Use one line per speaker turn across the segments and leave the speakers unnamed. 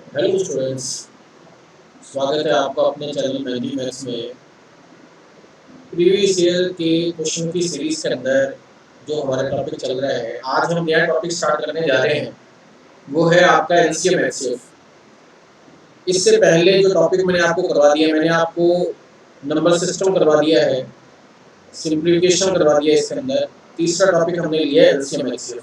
Hello students, स्वागत है आपका अपने चैनल मेहंदी मैथ्स में। प्रीवियस ईयर के क्वेश्चन की सीरीज के अंदर जो हमारा टॉपिक चल रहा है, आज हम नया टॉपिक स्टार्ट करने जा रहे हैं। वो है आपका एलसीएम एचसीएफ। इससे पहले जो टॉपिक मैंने आपको करवा दिया, मैंने आपको नंबर सिस्टम करवा दिया है, सिंप्लीफिकेशन करवा दिया है। इसके अंदर तीसरा टॉपिक हमने लिया है एलसीएम एचसीएफ।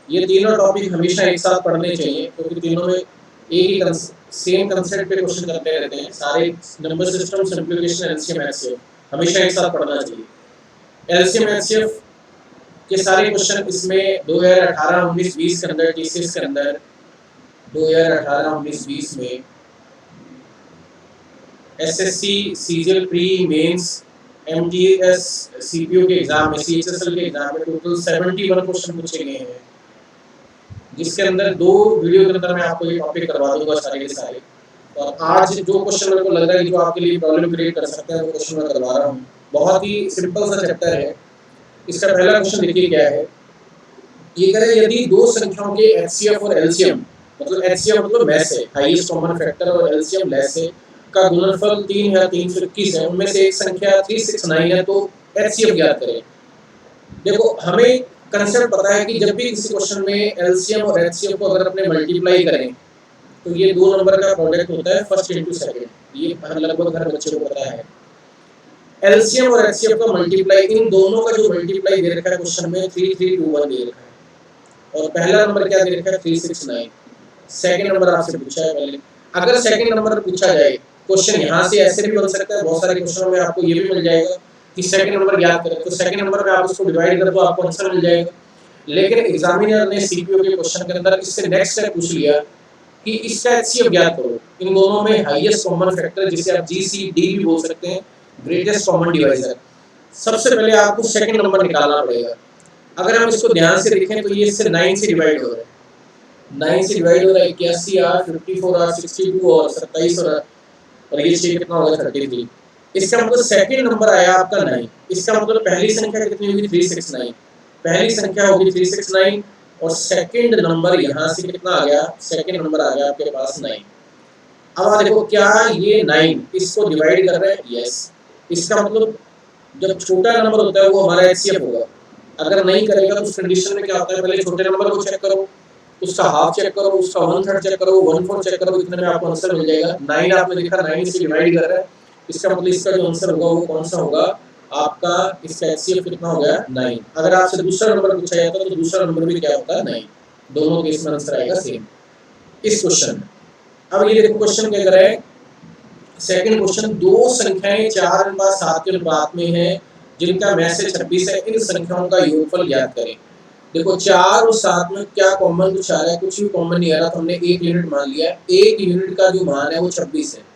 ये तीनों टॉपिक हमेशा एक साथ पढ़ने चाहिए, क्योंकि तीनों में एक ही सेम कंसेप्ट पे क्वेश्चन करते रहते हैं। सारे number system, simplification, LCM HCF हमेशा एक साथ पढ़ना चाहिए। एलसीएम एचसीएफ के सारे क्वेश्चन इसमें 2018, 19, 20 के अंदर, टीसीएस के अंदर 2018, 19, 20 में SSC, CGL pre, mains, MTS, CPO के एग्जाम में, सीएचएसएल के एग्जाम में टोटल 71 क्वेश्चन पूछे गए हैं, जिसके अंदर 2 वीडियो के अंदर मैं आपको ये टॉपिक करवा दूंगा सारे के सारे। और आज जो क्वेश्चन मेरे को लग रहा है कि जो आपके लिए प्रॉब्लम क्रिएट कर सकते हैं, वो क्वेश्चन मैं करवा रहा हूँ। बहुत ही सिंपल सा चैप्टर है। इसका पहला क्वेश्चन देखिए क्या है। ये कह रहे हैं यदि दो संख्याओं के एचसीएफ और एलसीएम, मतलब एचसीएफ मतलब लेस है, हाईएस्ट कॉमन फैक्टर, और एलसीएम लेस है, का गुणनफल 3 या 321 है, उनमें से एक संख्या 369 है, तो एचसीएफ ज्ञात करें। देखो, हमें कंसेप्ट पता है कि जब भी किसी क्वेश्चन में एलसीएम और एचसीएफ को अगर अपने मल्टीप्लाई करें तो ये 2 नंबर का प्रोडक्ट होता है, फर्स्ट इंटू सेकंड। ये लगभग हर बच्चे को पता है। एलसीएम और एचसीएफ का मल्टीप्लाई, इन दोनों का जो मल्टीप्लाई दे रखा है क्वेश्चन में 3321 दे रखा है, और पहला नंबर क्या दे रखा है 369। सेकंड नंबर आपसे पूछा है पहले। अगर सेकंड नंबर पूछा जाए क्वेश्चन, यहाँ से ऐसे भी बन सकता है, बहुत सारे क्वेश्चनों में आपको ये भी मिल जाएगा कि सेकंड नंबर ज्ञात करें, तो सेकंड नंबर में आप उसको डिवाइड कर दो, आपको आंसर मिल जाएगा। लेकिन एग्जामिनर ने सीपीओ के क्वेश्चन के अंदर इससे नेक्स्ट स्टेप पूछ लिया कि इसका एचसीएफ ज्ञात करो। इन दोनों में हाईएस्ट कॉमन फैक्टर, जिसे आप जीसीडी भी बोल सकते हैं, ग्रेटेस्ट कॉमन डिवाइजर। सबसे पहले आपको सेकंड नंबर निकालना पड़ेगा। अगर हम इसको ध्यान से देखें तो ये इससे 9 से डिवाइड हो रहा है, 9 से डिवाइड हो रहा है, 81 और 54 और 62 और 27 और ये 6 कितना होगा 33। इसका मतलब सेकंड नंबर आया आपका 9। इसका मतलब पहली संख्या कितनी होगी 369। पहली संख्या होगी 369 और सेकंड नंबर यहाँ से कितना आ गया, सेकंड नंबर आ गया आपके पास 9। अब आप देखो, क्या ये 9 इसको डिवाइड कर रहे हैं? यस। इसका मतलब जब छोटा नंबर होता है वो हमारा एचसीएफ होगा। अगर नहीं करेगा तो उस कंडीशन में क्या होता है, पहले छोटे नंबर को चेक करो, उसका हाफ चेक करो, उसका 1/3 चेक करो, 1/4 चेक करो, इतने में आपको आंसर मिल जाएगा। 9 आपने देखा 9 से डिवाइड कर रहा है, इसका मतलब इसका जो आंसर होगा वो कौन सा होगा आपका, इसका एचसीएफ कितना हो गया 9। अगर आपसे दूसरा नंबर पूछा जाता तो दूसरा नंबर भी क्या होता है 9। दोनों केस में आंसर आएगा सेम इस क्वेश्चन में। अब ये देखो क्वेश्चन क्या कर रहा है, सेकंड क्वेश्चन, दो संख्याएं 4 अनुपात 7 के अनुपात में है जिनका में से 26 है, इन संख्याओं का योगफल ज्ञात करें। देखो 4 और 7 में क्या कॉमन कुछ आ रहा है, कुछ भी कॉमन नहीं आ रहा, तो हमने 1 यूनिट मान लिया। 1 यूनिट का जो मान है वो 26 है।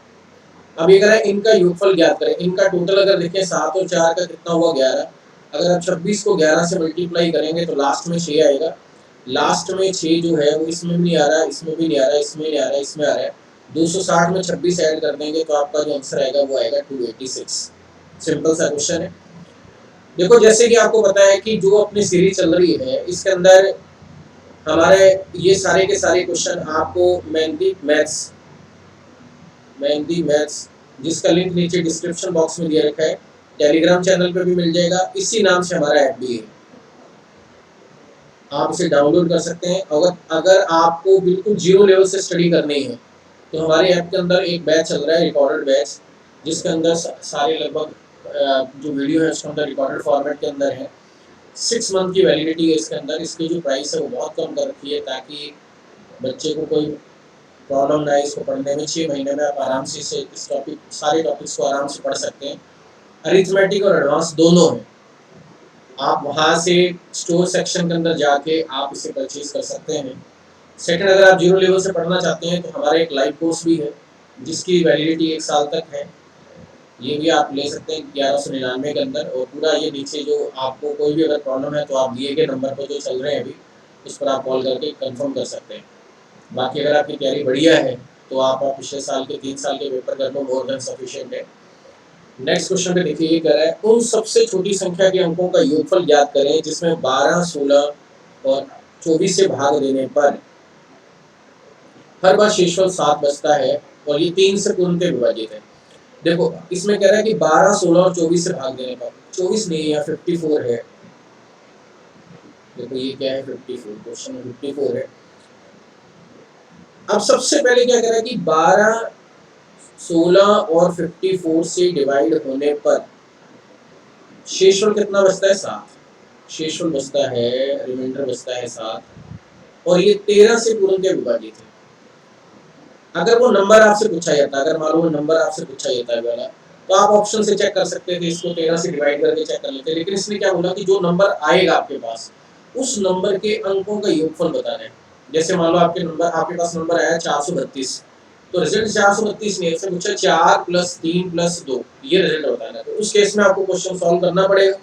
अब ये कह रहा है इनका योगफल ज्ञात करें। इनका टोटल अगर देखें 7 और 4 का कितना हुआ 11। अगर आप 26 को 11 से मल्टीप्लाई करेंगे तो लास्ट में 6 आएगा। लास्ट में 6 जो है वो इसमें भी नहीं आ रहा, इसमें भी नहीं आ रहा, इसमें नहीं आ रहा, इसमें आ रहा है। 260 में 26 ऐड कर देंगे तो आपका जो आंसर आएगा वो आएगा 286। सिंपल सा क्वेश्चन है। देखो, जैसे कि आपको पता है कि जो अपनी सीरीज चल रही है इसके अंदर हमारे ये सारे के सारे क्वेश्चन आपको मेहंदी मैथ्स जिसका लिंक नीचे डिस्क्रिप्शन बॉक्स में दिया रखा है, टेलीग्राम चैनल पे भी मिल जाएगा। इसी नाम से हमारा ऐप भी है, आप इसे डाउनलोड कर सकते हैं। अगर आपको बिल्कुल जीरो लेवल से स्टडी करनी है तो हमारे ऐप के अंदर एक बैच चल रहा है, रिकॉर्डेड बैच, जिसके अंदर सारे लगभग जो वीडियो है उसके अंदर रिकॉर्डेड फॉर्मेट के अंदर है। 6 मंथ की वैलिडिटी है इसके अंदर। इसकी जो प्राइस है वो बहुत कम कर रखी है ताकि बच्चे को कोई प्रॉब्लम ना है इसको पढ़ने में। 6 महीने में आप आराम से इस सारे टॉपिक्स को आराम से पढ़ सकते हैं। अरिथमेटिक और एडवांस दोनों है। आप वहाँ से स्टोर सेक्शन के अंदर जाके आप इसे परचेज कर सकते हैं। सेकंड, अगर आप जीरो लेवल से पढ़ना चाहते हैं तो हमारा एक लाइव कोर्स भी है जिसकी वैलिडिटी 1 साल तक है। ये भी आप ले सकते हैं 1199 के अंदर। और पूरा ये नीचे जो आपको कोई भी अगर प्रॉब्लम है तो आप दिए गए नंबर पर जो चल रहे हैं अभी उस पर आप कॉल करके कंफर्म कर सकते हैं। बाकी अगर आपकी तैयारी बढ़िया है तो आप पिछले साल के 3 साल के पेपर कर लो, मोर देन सफिशिएंट है। नेक्स्ट क्वेश्चन पे देखिए, ये कह रहा है उन सबसे छोटी संख्या के अंकों का योगफल ज्ञात करें जिसमें 12, 16 और 24 से भाग देने पर हर बार शेषफल 7 बचता है और ये 3 से पूर्णतः विभाजित है। देखो इसमें कह रहा है कि 12, 16 और 24 से भाग देने पर 24 नहीं है, यहाँ 54 है। देखो ये क्या है 54, क्वेश्चन में 54 है। अब सबसे पहले क्या कह रहा है कि 12, 16 और 54 से डिवाइड होने पर शेषफल कितना बचता है 7। शेषफल बचता है, रिमाइंडर बचता है 7 और ये 13 से पूर्णतः विभाजित है। अगर वो नंबर आपसे पूछा जाता, अगर मान लो वो नंबर आपसे पूछा जाता है वाला, तो आप ऑप्शन से चेक कर सकते थे, इसको 13 से डिवाइड करके चेक कर लेते। लेकिन इसने क्या बोला कि जो नंबर आएगा आपके पास उस नंबर के अंकों का योगफल बताना है। जैसे मान लो आपके पास नंबर आया 432, तो रिजल्ट 432 नहीं है, इससे पूछा 4 + 3 + 2, ये रिजल्ट बताना है। तो उस केस में आपको क्वेश्चन सॉल्व करना पड़ेगा।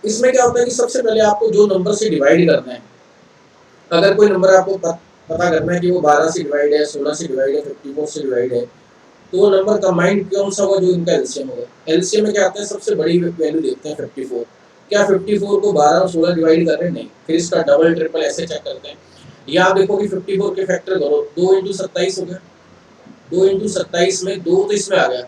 इसमें क्या होता है कि सबसे पहले आपको जो नंबर से डिवाइड करना है, अगर कोई नंबर आपको पता करना है कि वो 12 से डिवाइड है, 16 से डिवाइड है, 54 से डिवाइड है, तो वो नंबर कंबाइंड कौन सा होगा, जो इनका एलसीएम होगा। एलसीएम में क्या आता है, सबसे बड़ी वैल्यू देखते हैं 54। क्या 54 को 12 और 16 डिवाइड कर रहे हैं? नहीं, फिर इसका डबल ट्रिपल ऐसे चेक करते हैं। या आप देखो कि 54 के फैक्टर करो, 2 × 27 हो गया, 2 × 27 में 2 तो इसमें आ गया,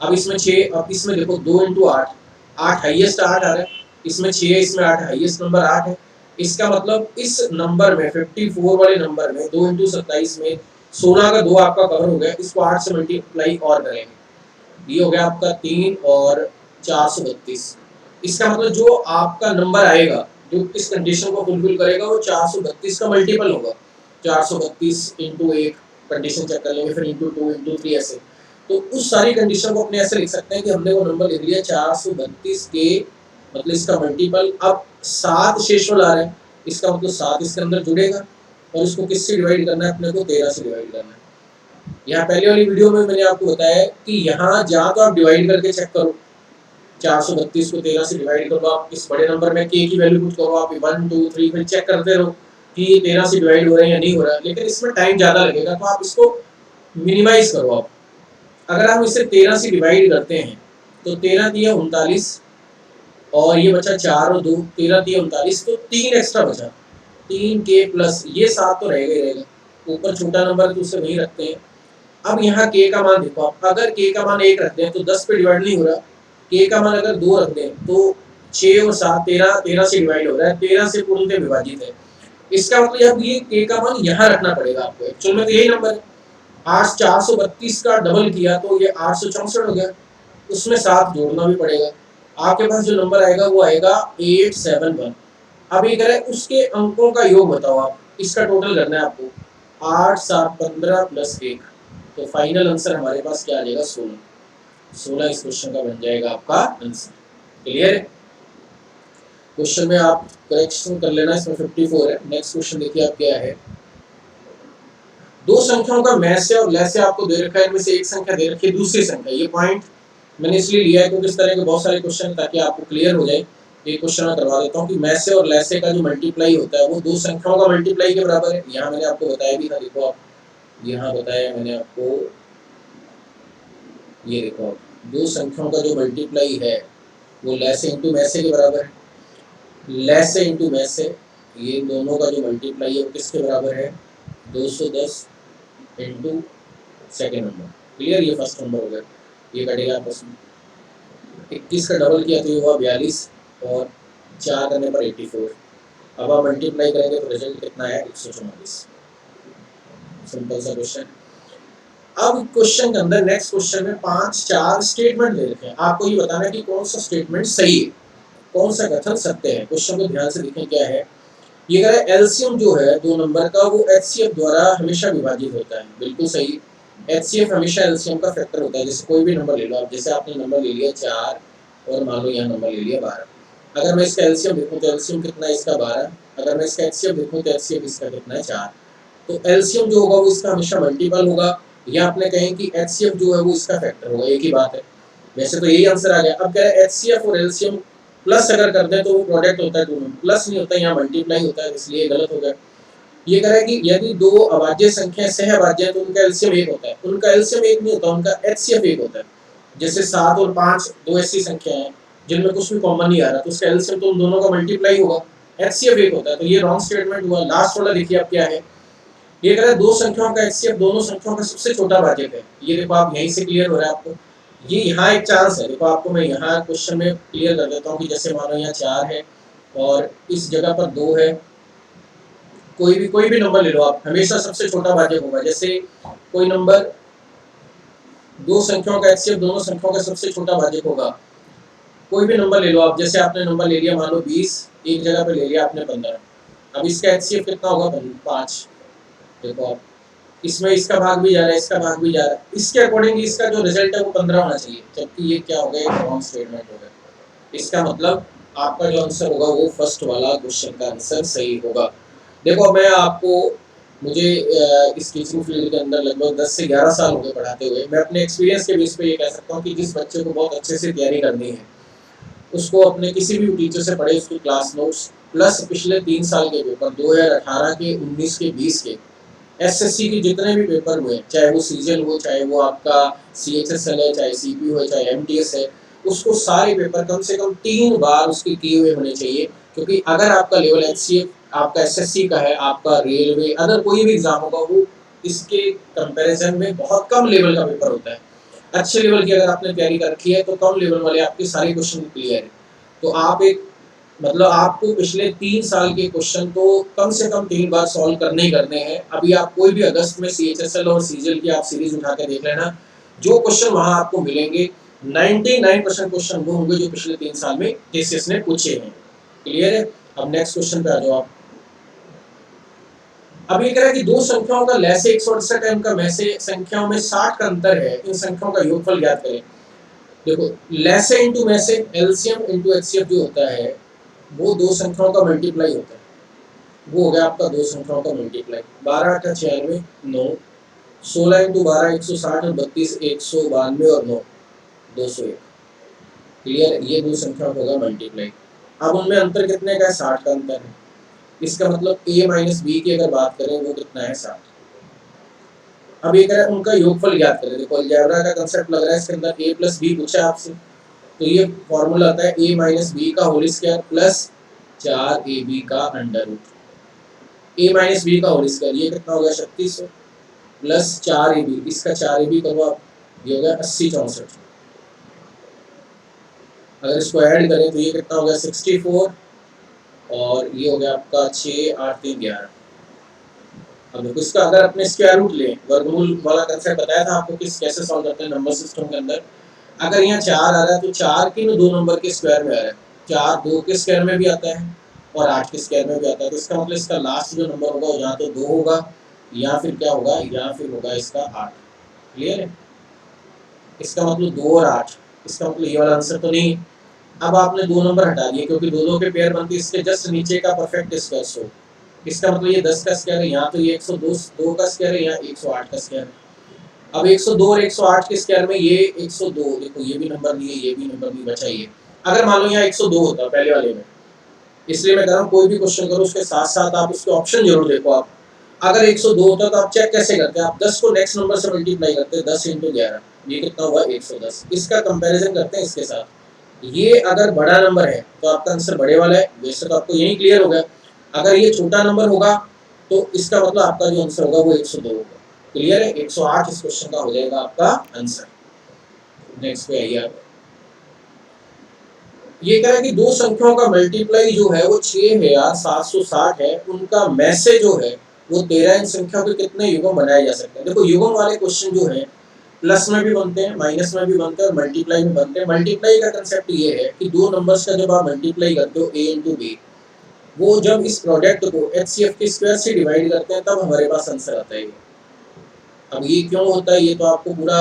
अब इसमें 6, अब इसमें देखो 2 × 8, 8 हाईएस्ट 8 आ रहा है, इसमें 6 है, इसमें 8 हाईएस्ट नंबर 8 है। इसका मतलब इस नंबर में 54 वाले नंबर में 2 × 27 में 16 का 2 आपका कवर हो गया, इसको 8 से मल्टीप्लाई और करेंगे, ये हो गया आपका 3 और 432। इसका मतलब जो आपका नंबर आएगा जो इस कंडीशन को फुलफिल करेगा वो 432 का मल्टीपल होगा। 432 × 1 कंडीशन चेक कर लेंगे, फिर × 2 × 3 ऐसे। तो उस सारी कंडीशन को अपने ऐसे लिख सकते हैं कि हमने वो नंबर लिख लिया 432 के मतलब इसका मल्टीपल। अब 7 शेषफल आ रहे हैं, इसका मतलब 7 इसके अंदर जुड़ेगा और इसको किससे डिवाइड करना है, अपने को 13 से डिवाइड करना है। यहाँ पहले वाली वीडियो में मैंने आपको बताया कि यहाँ जहाँ तो आप डिवाइड करके चेक करो, 432 को 13 से डिवाइड करो, आप इस बड़े नंबर में के की वैल्यू पुट करो, आप 1 2 3 फिर चेक करते रहो कि ये 13 से डिवाइड हो रहा है या नहीं हो रहा है। लेकिन इसमें टाइम ज़्यादा लगेगा, तो आप इसको मिनिमाइज करो। आप अगर हम इसे 13 से डिवाइड करते हैं तो 13 दिया 39 और ये बचा 4 और 2, 13 दिया 39, तो 3 एक्स्ट्रा बचा, 3 के प्लस ये 7 तो रहेगा ही रहेगा, ऊपर छोटा नंबर तो उसे वहीं रखते हैं। अब यहाँ के का मान देखो आप, अगर के का मान 1 रख दें तो 10 पे डिवाइड नहीं हो रहा, के का मान अगर 2 रख दें तो 6 और 7 13, 13 से डिवाइड हो रहा है, 13 से पूर्णतः विभाजित है। इसका मतलब अब ये के का मान यहाँ रखना पड़ेगा आपको, एक्चुअल में तो यही नंबर है। 8 432 का डबल किया तो ये 864 हो गया, उसमें 7 जोड़ना भी पड़ेगा। आपके पास जो नंबर आएगा वो आएगा 871। अब ये कह रहा है उसके अंकों का योग बताओ, आप इसका टोटल करना है आपको, 8 7 15 + 1, तो फाइनल आंसर हमारे पास क्या आ जाएगा 16 इस क्वेश्चन का बन जाएगा आपका आंसर। क्लियर है? क्वेश्चन में आप करेक्शन कर लेना, इसमें 54 है। नेक्स्ट क्वेश्चन देखिए आप क्या है, दो संख्याओं का मैसे और लैसे आपको दे रखा है, इनमें से एक संख्या दे रखी है दूसरी संख्या। ये पॉइंट मैंने इसलिए लिया है क्योंकि इस तरह के बहुत सारे क्वेश्चन ताकि आपको क्लियर हो जाए। ये क्वेश्चन मैं करवा देता हूँ कि मैसे और लैसे का जो मल्टीप्लाई होता है वो दो संख्याओं का मल्टीप्लाई के बराबर है। यहाँ मैंने आपको बताया भी था, देखो आप यहाँ बताया मैंने आपको, ये देखो दो संख्याओं का जो मल्टीप्लाई है वो लैसे इंटू मैसे के बराबर है। लैसे इंटू मैसे, ये दोनों का जो मल्टीप्लाई है वो किसके बराबर है, 210 इंटू सेकेंड नंबर। क्लियर? ये फर्स्ट नंबर हो गया, ये कटेगा आपस में। 21 का डबल किया तो ये हुआ 42 और 4 करने पर 84। अब आप मल्टीप्लाई करेंगे तो रिजल्ट कितना है, 144। सिंपल सा क्वेश्चन। अब क्वेश्चन के अंदर नेक्स्ट क्वेश्चन में 4 स्टेटमेंट दे रखे हैं, आपको ये बताना है कि कौन सा स्टेटमेंट सही है, कौन सा कथन सत्य है। क्वेश्चन को ध्यान से देखें क्या है, ये कह रहा है एलसीएम जो है दो नंबर का वो एचसीएफ द्वारा हमेशा विभाजित होता है। बिल्कुल सही, एचसीएफ हमेशा एलसीएम का फैक्टर होता है। जैसे कोई भी नंबर ले लो आप, जैसे आपने नंबर ले लिया 4 और मान लो यहाँ नंबर ले लिया 12, अगर मैं इसका एलसीएम देखूँ तो एलसीएम कितना है इसका 12, अगर मैं इसका एचसीएफ देखूँ तो एचसीएफ इसका कितना है 4, तो एलसीएम जो होगा वो इसका हमेशा मल्टीपल होगा, या आपने कहें कि एचसीएफ जो है वो इसका फैक्टर होगा, एक ही बात है। वैसे तो यही आंसर आ गया। अब कह रहे हैं एचसीएफ और एलसीएम प्लस अगर कर दें तो वो प्रोडक्ट होता है, दोनों प्लस नहीं होता, यहाँ मल्टीप्लाई होता है, इसलिए गलत हो गया। ये कह रहा है कि यदि दो अभाज्य संख्या सहअभाज्य है तो उनका एलसीएम 1 होता है, उनका एलसीएम 1 नहीं होता, उनका एचसीएफ 1 होता है। जैसे 7 और 5 दो ऐसी संख्या हैं जिनमें कुछ भी कॉमन नहीं आ रहा, तो उसका एलसीएम तो उन दोनों का मल्टीप्लाई होगा, एचसीएफ 1 होता है। तो ये रॉन्ग स्टेटमेंट हुआ। लास्ट वाला देखिए आप क्या है, ये कह रहा है दो संख्याओं का एचसीएफ दोनों संख्याओं का सबसे छोटा भाजक है। ये देखो आप यहीं से क्लियर हो रहा है आपको। ये यहाँ एक चांस है, देखो आपको मैं यहाँ क्वेश्चन में क्लियर कर देता हूँ कि जैसे मानो यहाँ 4 है और इस जगह पर 2 है, कोई भी नंबर ले लो आप, हमेशा सबसे छोटा भाजक होगा। जैसे कोई नंबर दो संख्याओं का एचसीएफ दोनों संख्याओं का सबसे छोटा भाजक होगा। कोई भी नंबर ले लो आप, जैसे आपने नंबर ले लिया मान लो 20, एक जगह पे ले लिया आपने 15, अब इसका एचसीएफ कितना होगा? 5। देखो आप, इसमें इसका भाग भी जा रहा है, इसका भाग भी जा रहा है, इसके अकॉर्डिंग इसका जो रिजल्ट है वो 15 होना चाहिए, जबकि ये क्या हो गया? एक रॉन्ग स्टेटमेंट हो गया। इसका मतलब आपका जो आंसर होगा वो फर्स्ट वाला क्वेश्चन का आंसर सही होगा। देखो मैं आपको, मुझे इस टीचिंग फील्ड के अंदर लगभग 10 से 11 साल हो गए पढ़ाते हुए। मैं अपने एक्सपीरियंस के बेस पे ये कह सकता हूँ कि जिस बच्चे को बहुत अच्छे से तैयारी करनी है, उसको अपने किसी भी टीचर से पढ़े, उसकी क्लास नोट्स प्लस पिछले 3 साल के पेपर 2018 के, 19 के, 20 के एसएससी के जितने भी पेपर हुए, चाहे वो सीजीएल हो, चाहे वो आपका सीएचएसएल है, चाहे सीपीयू है, चाहे एमटीएस है, उसको सारे पेपर कम से कम 3 बार उसके किए हुए होने चाहिए। क्योंकि अगर आपका लेवल एचसीएफ आपका एसएससी का है, आपका रेलवे अदर कोई भी एग्जाम होगा, वो इसके कंपैरिजन में बहुत कम लेवल का पेपर होता है। अच्छे लेवल की अगर आपने तैयारी कर रखी है तो कम लेवल वाले आपके सारे क्वेश्चन क्लियर है। तो आप एक मतलब आपको पिछले 3 साल के क्वेश्चन तो कम से कम 3 बार सॉल्व करने ही करने हैं। अभी आप कोई भी अगस्त में सीएचएसएल और सीजीएल की आप सीरीज उठा के देख लेना, जो क्वेश्चन वहां आपको मिलेंगे 99% क्वेश्चन वो होंगे जो पिछले 3 साल में टीसीएस ने पूछे हैं। क्लियर है? अब नेक्स्ट क्वेश्चन पे आ जाओ आप। अब ये कह रहा है कि दो संख्याओं का लैसे 168 है, उनका मैसे संख्याओं में 60 का अंतर है, इन संख्याओं का योगफल ज्ञात करें। देखो लैसे इंटू मैसे, एलसीएम इंटू एचसीएफ जो होता है वो दो संख्याओं का मल्टीप्लाई होता है। वो हो गया आपका दो संख्याओं का मल्टीप्लाई। 12 का 96, 9, 16 इंटू 12 160 और 32 192 और 9 201। क्लियर? ये दो संख्याओं का होगा मल्टीप्लाई। अब उनमें अंतर कितने का है? 60 का अंतर है। इसका मतलब a माइनस बी की अगर बात करें वो कितना है? 60। अब ये कह रहा है उनका योगफल ज्ञात करें। देखो अलजेब्रा का कांसेप्ट लग रहा है इसके अंदर, a प्लस बी पूछा आपसे, तो ये फॉर्मूला आता है a माइनस बी का होल स्क्वायर प्लस 4ab का under root. a minus B का होल स्क्वायर ये कितना हो गया? 3600 प्लस 4ab, इसका 4ab करो आप, ये हो गया 80 64। अगर इसको ऐड करें तो ये कितना हो गया? 64 और ये हो गया आपका 6 8 3 11। अब देखो इसका अगर अपने स्क्वायर रूट लें, वर्गमूल वाला कांसेप्ट बताया था आपको किस कैसे सॉल्व करते हैं नंबर सिस्टम के अंदर। अगर यहाँ 4 आ रहा है तो 4 के दो नंबर के स्क्वायर में आ रहा है, 4 2 के स्क्वायर में भी आता है और 8 के स्क्वायर में भी आता है। तो इसका मतलब इसका लास्ट जो नंबर होगा यहाँ तो 2 होगा या फिर क्या होगा? या फिर होगा इसका 8। क्लियर है? इसका मतलब 2 और 8, इसका मतलब ये वाला आंसर तो नहीं। अब आपने दो नंबर हटा दिए क्योंकि दो दो के पेयर बनती है, इसके जस्ट नीचे का परफेक्ट स्क्वायर 100। इसका मतलब ये 10 का स्क्वायर है, यहाँ तो ये 102 2 का स्क्वायर है, यहाँ 108 का स्क्वायर है। अब 102 और 108 के स्क्वायर में ये 102, देखो ये भी नंबर नहीं है, ये भी नंबर नहीं बचा ये। अगर मान लो यहाँ 102 होता पहले वाले में, इसलिए मैं कह रहा हूँ कोई भी क्वेश्चन करो उसके साथ साथ आप उसके ऑप्शन जरूर देखो आप। अगर 102 होता तो आप चेक कैसे करते हैं? आप 10 को नेक्स्ट नंबर से मल्टीप्लाई करते हैं, 10 इंटू 11, ये कितना हुआ? 110। इसका कंपेरिजन करते हैं इसके साथ, ये अगर बड़ा नंबर है तो आपका आंसर बड़े वाला है, वैसे तो आपको यही क्लियर हो गया। अगर ये छोटा नंबर होगा तो इसका मतलब आपका जो आंसर होगा वो 102 होगा। क्लियर है? 108 इस क्वेश्चन का हो जाएगा आपका आंसर। नेक्स्ट पे आइए आप। ये कह रहा है कि दो संख्याओं का मल्टीप्लाई जो है वो 6760 है, उनका मैसे जो है वो 13। इन संख्याओं के कितने युग्म बनाए जा सकते हैं? देखो युग्म वाले क्वेश्चन जो है प्लस में भी बनते हैं, माइनस में भी बनते हैं और मल्टीप्लाई में बनते हैं। मल्टीप्लाई का कंसेप्ट ये है कि दो नंबर्स का जब आप मल्टीप्लाई करते हो a इंटू बी, वो जब इस प्रोडक्ट को एचसीएफ के स्क्वायर से डिवाइड करते हैं तब हमारे पास आंसर आता है। अब ये क्यों होता है ये तो आपको पूरा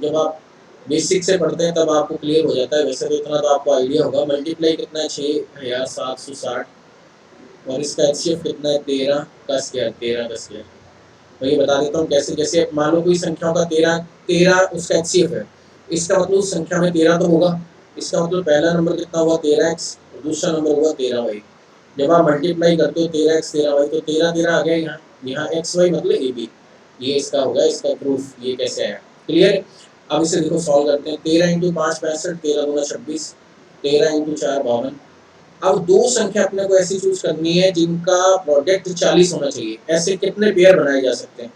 जब आप बेसिक से पढ़ते हैं तब आपको क्लियर हो जाता है, वैसे तो इतना तो आपको आइडिया होगा। मल्टीप्लाई कितना है? 6760 और इसका एचसीएफ कितना है? 13 का स्क्वायर, 13 का स्क्वायर। मैं ये बता देता हूँ कैसे। जैसे मान लो कोई संख्याओं का 13 उसका एचसीएफ है, इसका मतलब उस संख्या में 13 तो होगा। इसका मतलब पहला नंबर कितना हुआ? 13x, दूसरा नंबर हुआ 13y। जब आप मल्टीप्लाई करते हो 13x 13y तो 13 13 आ गया यहाँ xy मतलब ab। ये इसका होगा, इसका प्रूफ ये कैसे आया। क्लियर? अब इसे देखो सॉल्व करते हैं। 13 इंटू 5 65, 13 दूना 26, 13 इंटू 4 52, अब दो संख्या अपने को ऐसी चूज करनी है जिनका प्रोडक्ट 40 होना चाहिए। ऐसे कितने पेयर बनाए जा सकते हैं?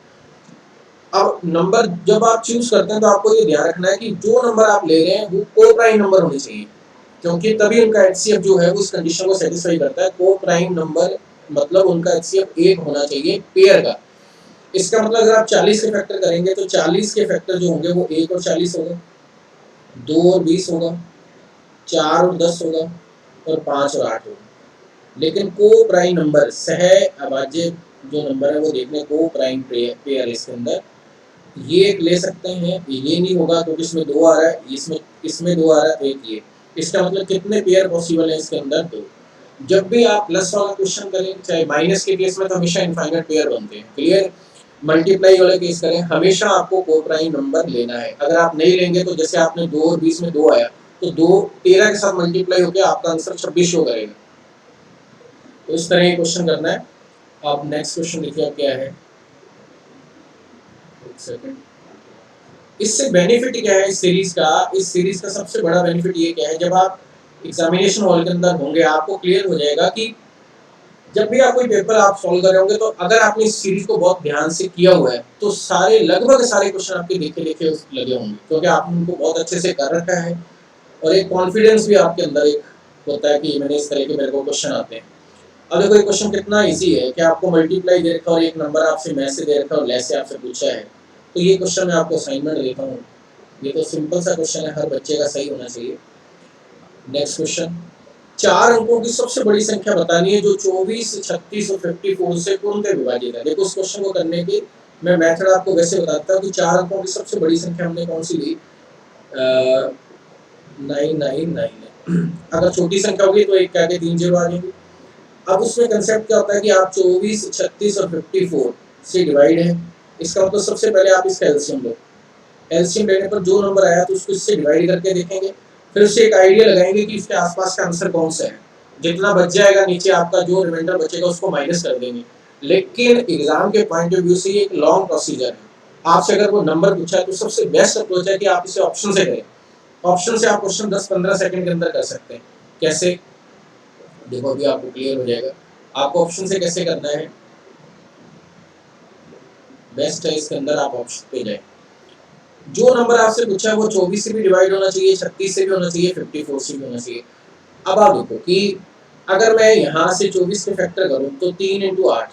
अब नंबर जब आप चूज करते हैं तो आपको ये ध्यान रखना है कि जो नंबर आप ले रहे हैं वो को प्राइम नंबर होने चाहिए, क्योंकि तभी उनका एचसीएफ जो है वो इस कंडीशन को सेटिस्फाई करता है। को प्राइम नंबर मतलब उनका एचसीएफ 1 होना चाहिए पेयर का। इसका मतलब अगर आप 40 के फैक्टर करेंगे तो 40 के फैक्टर जो होंगे वो 1 और 40 होगा, 2 और 20 होगा, 4 और 10 होगा और 5 और 8 होगा। लेकिन को प्राइम नंबर सह अभाज्य जो नंबर है वो देखने को प्राइम पेयर इसके अंदर ये एक ले सकते हैं, ये नहीं होगा क्योंकि इसमें 2 आ रहा है, इसमें 2 आ रहा है, एक ये। इसका मतलब कितने पेयर पॉसिबल है इसके अंदर? 2। जब भी आप प्लस वाला क्वेश्चन करें, चाहे माइनस के केस में तो हमेशा इनफाइनाइट पेयर बनते हैं, क्लियर। मल्टीप्लाई वाला केस करें, हमेशा आपको को प्राइम नंबर लेना है। अगर आप नहीं लेंगे तो जैसे आपने 2 और 20 में 2 आया तो 2 13 के साथ मल्टीप्लाई होकर आपका आंसर 26 शो करेगा। तो इस तरह ये क्वेश्चन करना है। आप नेक्स्ट क्वेश्चन देखिए आप क्या है। एक सेकंड। इससे बेनिफिट क्या है इस सीरीज का? इस सीरीज का सबसे बड़ा बेनिफिट ये क्या है, जब आप एग्जामिनेशन हॉल के अंदर होंगे आपको क्लियर हो जाएगा कि जब भी आप कोई पेपर आप सॉल्व कर रहे होंगे तो अगर आपने इस सीरीज को बहुत ध्यान से किया हुआ है तो सारे लगभग सारे क्वेश्चन आपके देखे देखे लगे होंगे, क्योंकि आपने उनको बहुत अच्छे से कर रखा है और एक कॉन्फिडेंस भी आपके अंदर एक होता है कि मैंने इस तरह के मेरे को क्वेश्चन आते हैं। अब देखो ये क्वेश्चन कितना इजी है कि आपको मल्टीप्लाई दे रखा है और एक नंबर आपसे मैथ से दे रखा है और लेस से आपसे पूछा है, तो ये क्वेश्चन मैं आपको असाइनमेंट देता हूँ। ये तो सिंपल सा क्वेश्चन है, हर बच्चे का सही होना चाहिए। नेक्स्ट क्वेश्चन, 4 अंकों की सबसे बड़ी संख्या बतानी है जो 24, 36 और 54 से पूर्णतः विभाजित है। देखो इस क्वेश्चन को करने के मैं मेथड आपको वैसे बताता हूँ कि 4 अंकों की सबसे बड़ी संख्या हमने कौन सी ली, 999। अगर छोटी संख्या होगी तो एक क्या के 3 0 आ जाएंगे। अब उसमें कंसेप्ट क्या होता है कि आप 24, 36 और 54 से डिवाइड है, इसका मतलब सबसे पहले आप इसका एलसीएम लो। एलसीएम लेने पर जो नंबर आया तो उसको इससे डिवाइड करके देखेंगे, फिर उससे एक आइडिया लगाएंगे कि इसके आसपास का आंसर कौन सा है। जितना बच जाएगा नीचे आपका जो रिमाइंडर बचेगा उसको माइनस कर देंगे। लेकिन एग्जाम के पॉइंट ऑफ व्यू से ये एक लॉन्ग प्रोसीजर है। आपसे अगर वो नंबर पूछा है तो सबसे बेस्ट अप्रोच है कि आप इसे ऑप्शन से करें। ऑप्शन से आप क्वेश्चन 10-15 सेकंड के अंदर कर सकते हैं। कैसे? देखो अभी आपको क्लियर हो जाएगा। आपको ऑप्शन से कैसे करना है, बेस्ट है इसके अंदर आप ऑप्शन पे जाए। जो नंबर आपसे पूछा है वो 24 से भी डिवाइड होना चाहिए, 36 से भी होना चाहिए, 54 से भी होना चाहिए। अब आप देखो कि अगर मैं यहाँ से 24 के फैक्टर करूँ तो 3 × 8,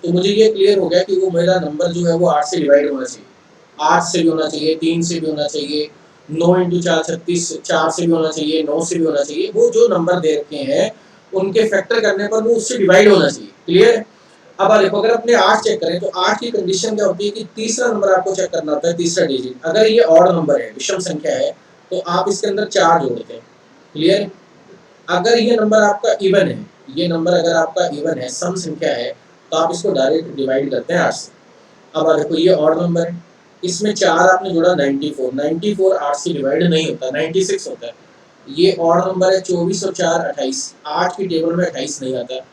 तो मुझे ये क्लियर हो गया कि वो मेरा नंबर जो है वो 8 से डिवाइड होना चाहिए। 8 से भी होना चाहिए, 3 से भी होना चाहिए, 9 × 4 36, 4 से भी होना चाहिए, 9 से भी होना चाहिए। वो जो नंबर दे रखे हैं उनके फैक्टर करने पर वो उससे डिवाइड होना चाहिए, क्लियर। अब देखो अगर अपने 8 चेक करें तो 8 की कंडीशन क्या होती है कि तीसरा नंबर आपको चेक करना होता है, तीसरा डिजिट। अगर ये ऑड नंबर है, विषम संख्या है, तो आप इसके अंदर 4 जोड़ते हैं, क्लियर। अगर ये नंबर आपका इवन है, ये नंबर अगर आपका इवन है, सम संख्या है, तो आप इसको डायरेक्ट डिवाइड करते हैं 8 से। अब देखो ये ऑड नंबर है, इसमें 4 आपने जोड़ा 94, 94 8 से डिवाइड नहीं होता, 96 होता है। ये ऑड नंबर है, 24 और 4 28, 8 की टेबल में 28 नहीं आता।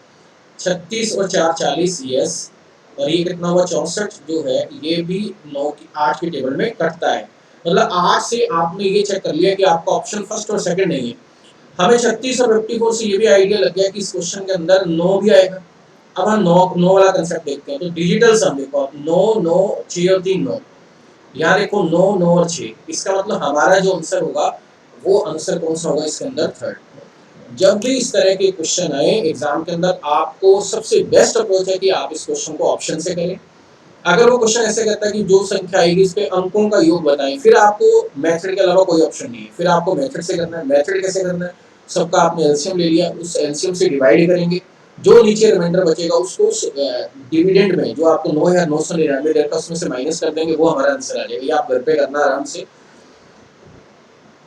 36 और 4 40, यस। और ये कितना हुआ 64, जो है ये भी 9 की 8 की टेबल में कटता है। मतलब 8 से आपने ये चेक कर लिया कि आपका ऑप्शन फर्स्ट और सेकंड नहीं है। हमें 36 और 54 से ये भी आइडिया लग गया कि इस क्वेश्चन के अंदर 9 भी आएगा। अब हम 9 वाला कंसेप्ट देखते हैं। तो डिजिटल सम देखो आप, 9 9 6 और 3 9। यहाँ देखो 9 9 और 6, इसका मतलब हमारा जो आंसर होगा वो आंसर कौन सा होगा इसके अंदर, थर्ड। जब भी इस तरह के क्वेश्चन आए एग्जाम के अंदर, आपको सबसे बेस्ट अप्रोच है कि आप इस क्वेश्चन को ऑप्शन से करें। अगर वो क्वेश्चन ऐसे कहता है कि जो संख्या आएगी इसके अंकों का योग बताएं, फिर आपको मेथड के अलावा कोई ऑप्शन नहीं है, फिर आपको मेथड से करना है। मेथड कैसे करना है, सबका आपने एलसीएम ले लिया, उस एलसीएम से डिवाइड करेंगे, जो नीचे रिमाइंडर बचेगा उसको उस डिविडेंड में जो आपको 9,999 दे रखा है उसमें से माइनस कर देंगे, वो हमारा आंसर आ जाएगा। ये आप घर पे करना आराम से।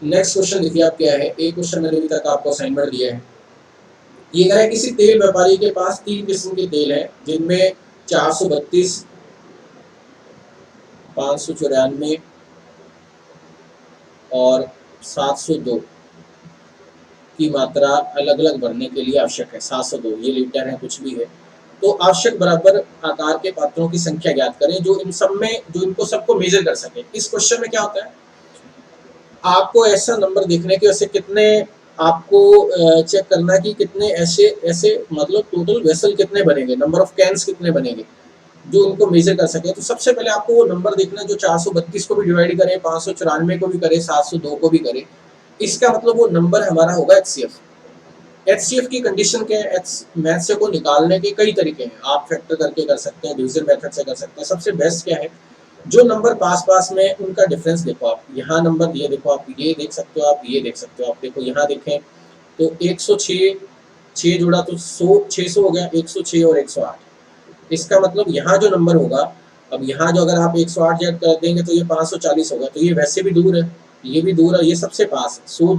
नेक्स्ट क्वेश्चन देखिए आप क्या है। एक क्वेश्चन मैंने अभी तक आपको असाइनमेंट दिया है। ये कह रहा है किसी तेल व्यापारी के पास 3 किस्म के तेल हैं जिनमें 432, 594 और 702 की मात्रा अलग अलग भरने के लिए आवश्यक है। 702 ये लीटर है, कुछ भी है। तो आवश्यक बराबर आकार के पात्रों की संख्या ज्ञात करें जो इन सब में, जो इनको सबको मेजर कर सके। इस क्वेश्चन में क्या होता है, आपको ऐसा नंबर देखने के वैसे कितने आपको चेक करना है कि कितने ऐसे ऐसे मतलब टोटल वेसल कितने बनेंगे, नंबर ऑफ कैन्स कितने बनेंगे जो उनको मेजर कर सके। तो सबसे पहले आपको वो नंबर देखना है जो 432 को भी डिवाइड करे, 594 को भी करे, 702 को भी करे। इसका मतलब वो नंबर हमारा होगा HCF। HCF की कंडीशन क्या है? मैथ से को निकालने के कई तरीके हैं, आप फैक्टर करके कर सकते हैं, डिवीजन मेथड से कर सकते हैं। सबसे बेस्ट क्या है, जो नंबर पास पास में उनका डिफरेंस देखो। आप यहाँ नंबर ये देखो, आप ये देख सकते हो, आप ये देख सकते हो। आप देखो यहाँ देखें तो 106, 6 जोड़ा तो 600 हो गया, 106 और 108। इसका मतलब यहाँ जो नंबर होगा, अब यहाँ जो अगर आप 108 ऐड कर देंगे तो ये 540 होगा। तो ये वैसे भी दूर है, ये भी दूर है, ये सबसे पास है।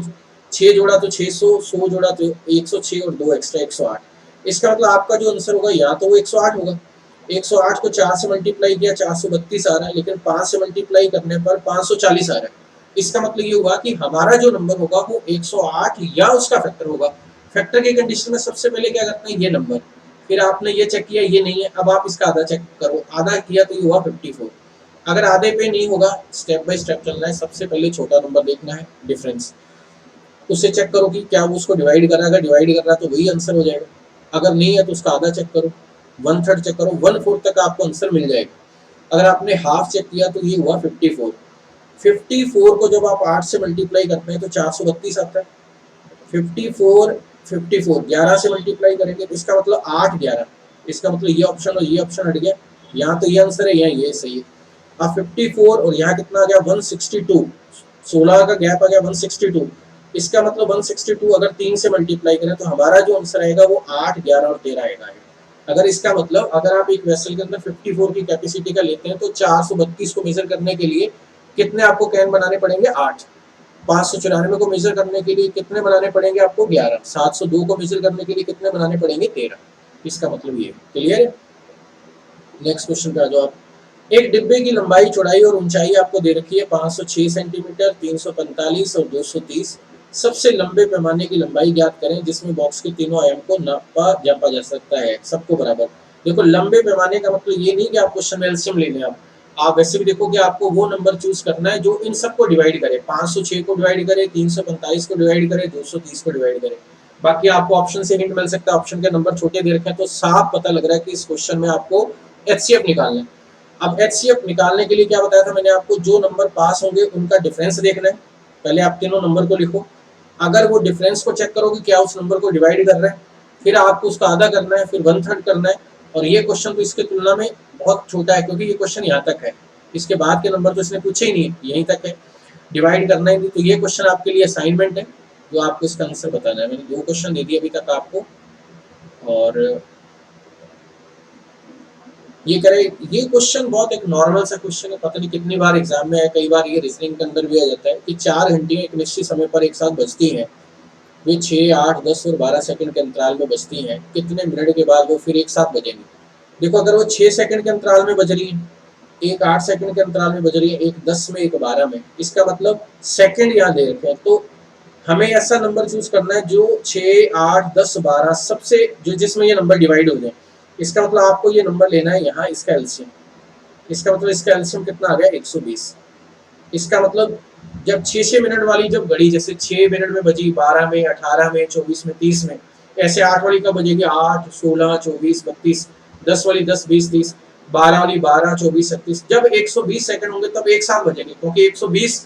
6 जोड़ा तो 600, 100 जोड़ा तो 106 और 2 एक्स्ट्रा 108। इसका मतलब आपका जो आंसर होगा यहाँ तो वो 108 होगा। 108 को 4 से मल्टीप्लाई किया 432 आ रहा है, लेकिन 5 से मल्टीप्लाई करने पर 540 आ रहा है। इसका मतलब ये हुआ कि हमारा जो नंबर होगा वो 108 या उसका फैक्टर होगा। फैक्टर की कंडीशन में सबसे पहले क्या करते हैं, ये नंबर, फिर आपने ये चेक किया, ये नहीं है, अब आप इसका आधा चेक करो, आधा किया तो ये हुआ 54। अगर आधे पे नहीं होगा, स्टेप बाय स्टेप चलना है। सबसे पहले छोटा नंबर देखना है, डिफरेंस, उससे चेक करो कि क्या वो उसको डिवाइड कर रहा है। अगर डिवाइड कर रहा है तो वही आंसर हो जाएगा। अगर नहीं है तो उसका आधा चेक करो, 1/3 चेक करो, 1/4 तक आपको आंसर मिल जाएगा। अगर आपने हाफ चेक किया तो ये हुआ 54। 54 को जब आप 8 से मल्टीप्लाई करते हैं तो 432 आता है। 54 54 11 से मल्टीप्लाई करेंगे तो इसका मतलब 8 11, इसका मतलब ये ऑप्शन और ये ऑप्शन हट गया। यहाँ तो ये आंसर है, यहाँ ये सही है। अब 54 और यहाँ कितना आ गया 162, 16 का गैप आ गया 162। इसका मतलब 162 अगर 3 से मल्टीप्लाई करें तो हमारा जो आंसर आएगा वो 8 11 और 13 आएगा। अगर इसका मतलब अगर आप एक वेसल के अंदर 54 की कैपेसिटी का लेते हैं तो 432 को मेजर करने के लिए कितने आपको कैन बनाने पड़ेंगे, 8। 594 को मेजर करने के लिए कितने बनाने पड़ेंगे आपको, 11। 702 को मेजर करने के लिए कितने बनाने पड़ेंगे, 13। इसका मतलब ये क्लियर है। नेक्स्ट क्वेश्चन पे आ जाओ आप। एक डिब्बे की लंबाई, चौड़ाई और ऊंचाई आपको दे रखी है 506 सेंटीमीटर, 345 और 230। सबसे लंबे पैमाने की लंबाई ज्ञात करें जिसमें बॉक्स के तीनों आयाम को नापा जापा जा सकता है, सबको बराबर। देखो लंबे पैमाने का मतलब ये नहीं कि आप क्वेश्चन में एलसीएम ले लें। आप वैसे भी देखो कि आपको वो नंबर चूज करना है जो इन सबको डिवाइड करे, 506 को डिवाइड करे, 345 को डिवाइड करे, 230 को डिवाइड करे। बाकी आपको ऑप्शन से हिंट मिल सकता है, ऑप्शन के नंबर छोटे दे रखे हैं तो साफ पता लग रहा है कि इस क्वेश्चन में आपको एचसीएफ निकालना है। अब एचसीएफ निकालने के लिए क्या बताया था मैंने आपको, जो नंबर पास होंगे उनका डिफरेंस देखना है। पहले आप तीनों नंबर को लिखो, अगर वो डिफरेंस को चेक करो कि क्या उस नंबर को डिवाइड कर रहा है, फिर आपको उसका आधा करना है, फिर 1/3 करना है। और ये क्वेश्चन तो इसके तुलना में बहुत छोटा है क्योंकि ये क्वेश्चन यहाँ तक है, इसके बाद के नंबर तो इसने पूछे ही नहीं है, यहीं तक है, डिवाइड करना ही नहीं। तो ये क्वेश्चन आपके लिए असाइनमेंट है जो आपको इसका आंसर बताना है। मैंने 2 क्वेश्चन दे दिए अभी तक आपको, और ये करे। ये क्वेश्चन बहुत एक नॉर्मल सा क्वेश्चन है, पता नहीं कितनी बार एग्जाम में है, कई बार ये रीजनिंग के अंदर भी आ जाता है कि 4 घंटियां एक निश्चित समय पर एक साथ बजती हैं। वे 6, 8, 10 और 12 सेकंड के अंतराल में बजती हैं। कितने मिनट के बाद वो फिर एक साथ बजेंगी। देखो अगर वो 6 सेकंड के अंतराल में बज रही है, एक 8 सेकंड के अंतराल में बज रही है, एक 10 में, एक 12 में, इसका मतलब सेकंड यहाँ दे रखे हैं। तो हमें ऐसा नंबर चूज करना है जो 6, 8, 10, 12 सबसे जो जिसमें ये नंबर डिवाइड हो जाए। इसका मतलब आपको ये नंबर लेना है यहाँ, इसका एलसीएम। इसका मतलब इसका एलसीएम कितना आ गया, 120। इसका मतलब जब 6 मिनट वाली जब घड़ी जैसे 6 मिनट में बजी, 12 में, 18 में, 24 में, 30 में, ऐसे 8 वाली कब बजेगी, 8, 16, 24, 32, 10 वाली 10, 20, 30, 12 वाली 12, 24, 36। जब 120 सेकंड होंगे तब एक साथ बजेंगे, क्योंकि 120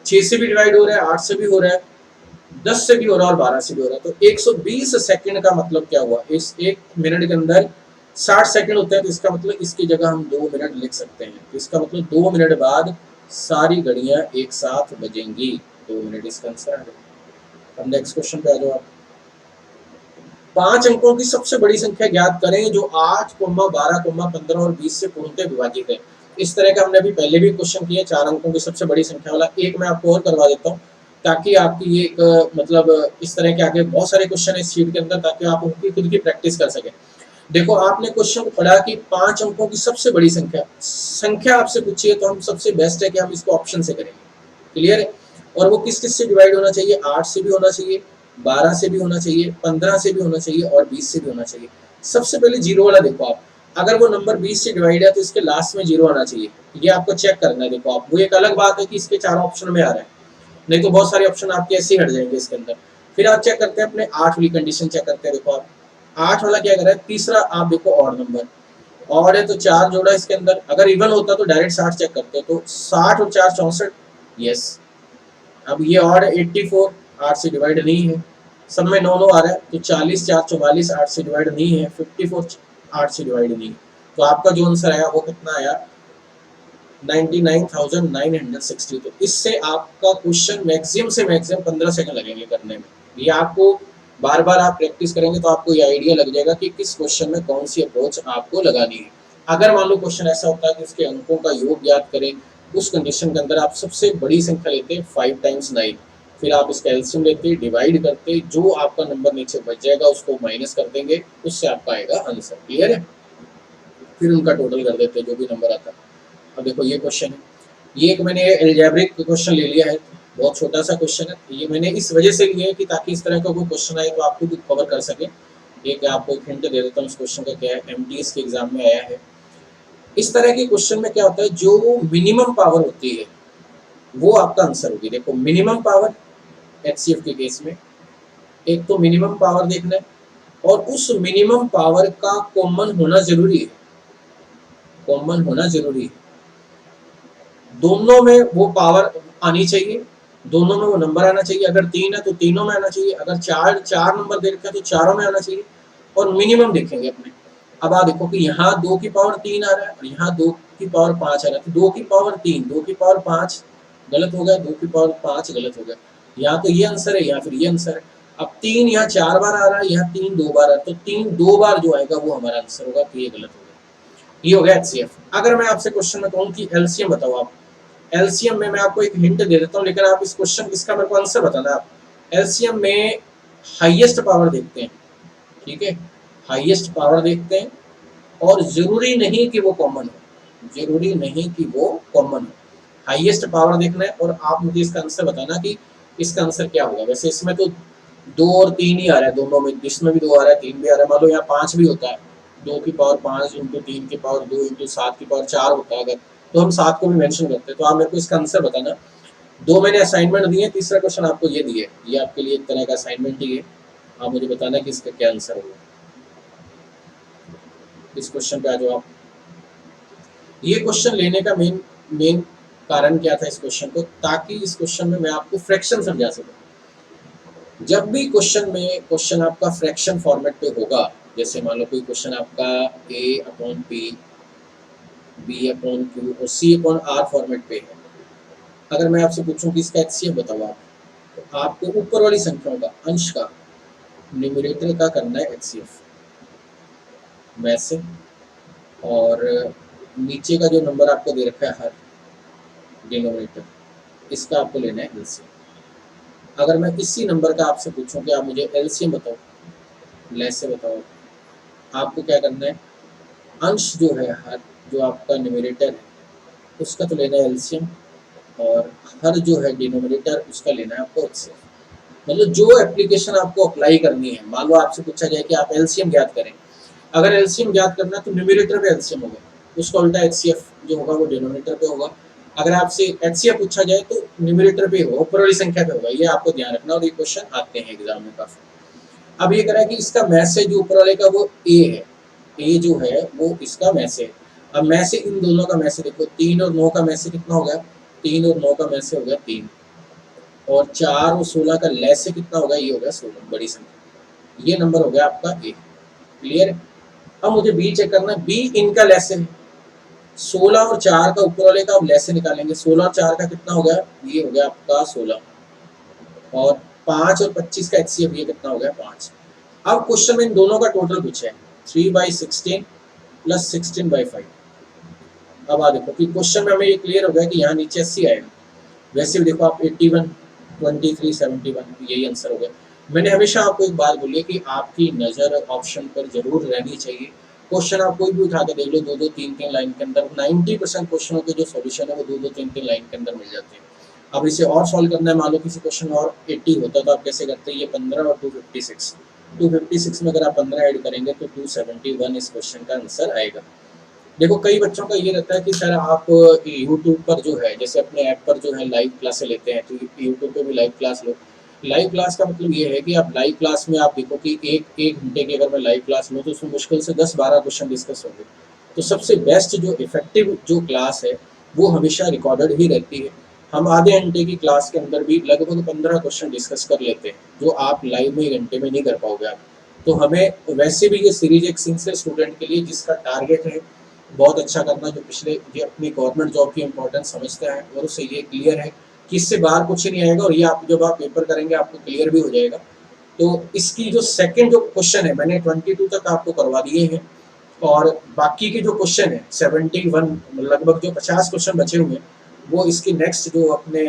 6 से भी डिवाइड हो रहा है, 8 से भी हो रहा है, 10 से भी हो रहा है और 12 से भी हो रहा है। तो 120 सेकंड का मतलब क्या हुआ, इस 1 मिनट के अंदर 60 सेकंड होते हैं, तो इसका मतलब इसकी जगह हम 2 मिनट लिख सकते हैं। तो इसका मतलब 2 मिनट बाद सारी घड़ियां एक साथ बजेंगी, 2 मिनट इसका आंसर है। अब नेक्स्ट क्वेश्चन पे आ जाओ आप। 5 अंकों की सबसे बड़ी संख्या ज्ञात करें जो 8, 12, 15 और 20 से पूर्णतः विभाजित है। इस तरह का हमने अभी पहले भी क्वेश्चन किया, 4 अंकों की सबसे बड़ी संख्या वाला। एक मैं आपको और करवा देता हूँ ताकि आपकी ये एक मतलब इस तरह के आगे बहुत सारे क्वेश्चन है इस शीट के अंदर, ताकि आप उनकी खुद की प्रैक्टिस कर सकें। देखो आपने क्वेश्चन को पढ़ा कि 5 अंकों की सबसे बड़ी संख्या आपसे पूछी है, तो हम सबसे बेस्ट है कि हम इसको ऑप्शन से करेंगे। क्लियर है। और वो किस किस से डिवाइड होना चाहिए, 8 से भी होना चाहिए, 12 से भी होना चाहिए, 15 से भी होना चाहिए और 20 से भी होना चाहिए। सबसे पहले जीरो वाला देखो आप, अगर वो नंबर 20 से डिवाइड है तो इसके लास्ट में जीरो आना चाहिए, ये आपको चेक करना है। देखो आप, वो एक अलग बात है कि इसके 4 ऑप्शन में आ रहा है, नहीं तो बहुत सारे ऑप्शन आपके ऐसे ही हट जाएंगे इसके अंदर। फिर आप चेक करते हैं अपने 8 वाली कंडीशन चेक करते हैं। देखो आप 8 वाला क्या कर रहा है, तीसरा आप देखो ऑड नंबर, ऑड है तो 4 जोड़ा इसके अंदर, अगर इवन होता तो डायरेक्ट 60 चेक करते, तो 60 और 4 64, यस। अब ये ऑड है 84, 8 से डिवाइड नहीं है, सब में 9 9 आ रहा है, तो 40 4 44, 8 से डिवाइड नहीं है, 54 8 से डिवाइड नहीं है, तो आपका जो आंसर आया वो कितना आया, 99,960। तो इससे आपका क्वेश्चन मैक्सिमम से मैक्सिमम 15 सेकंड लगेंगे करने में। ये आपको बार बार आप प्रैक्टिस करेंगे तो आपको ये आइडिया लग जाएगा कि किस क्वेश्चन में कौन सी अप्रोच आपको लगानी है। अगर मान लो क्वेश्चन ऐसा होता है कि उसके अंकों का योग ज्ञात करें, उस कंडीशन के अंदर आप सबसे बड़ी संख्या लेते हैं 5 टाइम्स 9, फिर आप इसका एलसीएम लेते, डिवाइड करते, जो आपका नंबर नीचे बच जाएगा उसको माइनस कर देंगे, उससे आपका आएगा आंसर। क्लियर है? फिर उनका टोटल कर देते जो भी नंबर आता है। अब देखो ये क्वेश्चन है, ये एक मैंने एल्जेब्रिक क्वेश्चन ले लिया है, बहुत छोटा सा क्वेश्चन है। ये मैंने इस वजह से लिया है कि ताकि इस तरह का कोई क्वेश्चन आए तो आप खुद कवर कर सके। एक आपको एक हिंट दे देता हूँ इस क्वेश्चन का क्या है, एमटीएस के एग्जाम में आया है। इस तरह के क्वेश्चन में क्या होता है, जो मिनिमम पावर होती है वो आपका आंसर होगी। देखो मिनिमम पावर एचसीएफ के केस में, एक तो मिनिमम पावर देखना है और उस मिनिमम पावर का कॉमन होना जरूरी है, कॉमन होना जरूरी है। दोनों में वो पावर आनी चाहिए, दोनों में वो नंबर आना चाहिए। अगर 3 है तो तीनों में आना चाहिए, अगर चार नंबर दे रखे हैं तो चारों में आना चाहिए, और मिनिमम देखेंगे अपने। अब आप देखो कि यहाँ 2 की पावर 3 आ रहा है और यहाँ 2 की पावर 5 आ रहा है, तो 2 की पावर 3, 2 की पावर 5 गलत हो गया, 2 की पावर 5 गलत हो गया। यहाँ तो ये आंसर है, या फिर ये आंसर है। अब 3 यहाँ 4 बार आ रहा है, यहाँ 3 2 बार आ रहा है, तो 3 2 बार जो आएगा वो हमारा आंसर होगा, तो ये गलत हो गया। ये हो गया एचसीएफ। अगर मैं आपसे क्वेश्चन में कहूँ कि एलसीएम बताओ आप, एलसीएम में मैं आपको एक हिंट दे देता हूँ, लेकिन आप इस क्वेश्चन इसका मेरे को आंसर बताना। आप एलसीएम में हाईएस्ट पावर देखते हैं, ठीक है, हाईएस्ट पावर देखते हैं, और जरूरी नहीं कि वो कॉमन हो, जरूरी नहीं कि वो कॉमन हो, हाईएस्ट पावर देखना है और आप मुझे इसका आंसर बताना कि इसका आंसर क्या होगा। वैसे इसमें तो 2 और 3 ही आ रहा है दोनों में, इसमें भी 2 आ रहा है, 3 भी आ रहा है, मान लो यहाँ 5 भी होता है, 2 की पावर 5 इंटू 3 की पावर 2 इंटू 7 की पावर 4 होता है, अगर तो हम 7 को भी मेंशन करते हैं। तो आप मेरे को इसका आंसर बताना। 2 मैंने असाइनमेंट दिए, तीसरा क्वेश्चन आपको ये दिए, ये आपके लिए एक तरह का असाइनमेंट ही है। आप मुझे बताना कि इसका क्या आंसर होगा। इस क्वेश्चन का जो आप, ये क्वेश्चन लेने का मेन कारण क्या था इस क्वेश्चन को, ताकि इस क्वेश्चन में मैं आपको फ्रैक्शन समझा सकूं। जब भी क्वेश्चन आपका फ्रैक्शन फॉर्मेट पे होगा, जैसे मान लो कोई क्वेश्चन आपका a/p, b/q और c/r फॉर्मेट पे है, अगर मैं आपसे पूछूं कि इसका एचसीएफ बताओ आप, तो आपको ऊपर वाली संख्याओं का, अंश का, न्यूमरेटर का करना है एचसीएफ वैसे, और नीचे का जो नंबर आपको दे रखा है हर डिनोमिनेटर, इसका आपको लेना है एलसीएम। अगर मैं इसी नंबर का आपसे पूछूं कि आप मुझे एलसीएम बताओ, लैसे बताओ, आपको क्या करना है, अंश जो है हर, जो आपका न्यूमरेटर है उसका तो लेना है एलसीएम, और हर जो है डिनोमिनेटर उसका लेना है आपको एचसीएफ। मतलब जो एप्लीकेशन आपको अप्लाई करनी है, मान लो आपसे पूछा जाए कि आप एलसीएम ज्ञात करें, अगर एलसीएम ज्ञात करना है तो न्यूमरेटर पे एलसीएम होगा, उसका उल्टा एचसीएफ जो होगा वो डिनोमिनेटर पे होगा। अगर आपसे एचसीएफ पूछा जाए तो न्यूमरेटर पे होगा, ऊपर वाली संख्या पे होगा, ये आपको ध्यान रखना, और ये क्वेश्चन आते हैं एग्जाम में काफी। अब ये करा कि इसका मैसेज जो ऊपर वाले का वो ए है, ए जो है वो इसका मैसेज। अब मैसेज इन दोनों का मैसेज देखो, 3 और 9 का मैसेज कितना हो गया, 3 और 9 का मैसेज हो गया 3, और 4 और 16 का लैसे कितना होगा, ये हो गया 16, बड़ी संख्या, ये नंबर हो गया आपका ए। क्लियर। अब मुझे बी चेक करना है, बी इनका लैसे है, 16 और 4 का ऊपर वाले का अब लैसे निकालेंगे, 16 और 4 का कितना हो गया, ये हो गया आपका 16, और 5 और 25 का एचसीएफ ये कितना हो गया 5। अब क्वेश्चन में इन दोनों का टोटल पूछा है 3/16 प्लस 16/5। अब आ देखो कि क्वेश्चन में हमें ये क्लियर हो गया कि यहाँ नीचे 80 आएगा, वैसे भी देखो आप 81 23 71 यही आंसर हो गया। मैंने हमेशा आपको एक बात बोली है कि आपकी नज़र ऑप्शन पर जरूर रहनी चाहिए। क्वेश्चन आप कोई भी उठा के देख लो, 2-2 3-3 लाइन के अंदर 90% क्वेश्चनों के जो सॉल्यूशन है वो 2-2 3-3 लाइन के अंदर मिल जाते हैं। अब इसे और सॉल्व करना है, मान लो किसी क्वेश्चन में और 80 होता तो आप कैसे करते हैं, ये 15 और 256 में अगर आप 15 ऐड करेंगे तो 271 इस क्वेश्चन का आंसर आएगा। देखो कई बच्चों का ये रहता है कि सर आप यूट्यूब पर जो है, जैसे अपने ऐप पर जो है लाइव क्लासें लेते हैं, तो यूट्यूब पे भी लाइव क्लास लो। लाइव क्लास का मतलब ये है कि आप लाइव क्लास में आप देखो कि एक घंटे की अगर मैं लाइव क्लास लूँ तो उसमें मुश्किल से 10-12 क्वेश्चन डिस्कस होंगे। तो सबसे बेस्ट जो इफेक्टिव जो क्लास है वो हमेशा रिकॉर्डेड ही रहती है। हम आधे घंटे की क्लास के अंदर भी लगभग 15 क्वेश्चन डिस्कस कर लेते हैं, जो आप लाइव में 1 घंटे में नहीं कर पाओगे आप। तो हमें वैसे भी ये सीरीज एक सिंसियर स्टूडेंट के लिए जिसका टारगेट है बहुत अच्छा करना, जो पिछले ये अपनी गवर्नमेंट जॉब की इंपॉर्टेंस समझता है और उसे ये क्लियर है कि इससे बाहर कुछ नहीं आएगा और ये आप जब आप पेपर करेंगे आपको क्लियर भी हो जाएगा। तो इसकी जो सेकंड जो क्वेश्चन है मैंने 22 तक आपको करवा दिए हैं और बाकी के जो क्वेश्चन है 71 लगभग जो 50 क्वेश्चन बचे हुए हैं वो इसकी नेक्स्ट जो अपने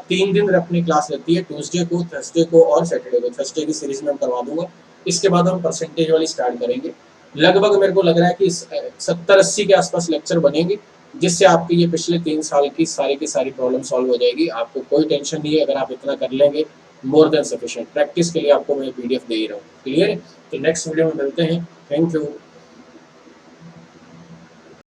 3 दिन अपनी क्लास रहती है, ट्यूसडे को, थर्सडे को और सैटरडे को। थर्सडे की सीरीज में करवा दूंगा। इसके बाद हम परसेंटेज वाली स्टार्ट करेंगे। लगभग मेरे को लग रहा है कि 70-80 के आसपास लेक्चर बनेंगे, जिससे आपकी ये पिछले 3 साल की सारी प्रॉब्लम सॉल्व हो जाएगी। आपको कोई टेंशन नहीं है, अगर आप इतना कर लेंगे मोर देन सफिशिएंट। प्रैक्टिस के लिए आपको मैं पीडीएफ दे ही रहा हूँ। क्लियर है? तो नेक्स्ट वीडियो में मिलते हैं। Thank you.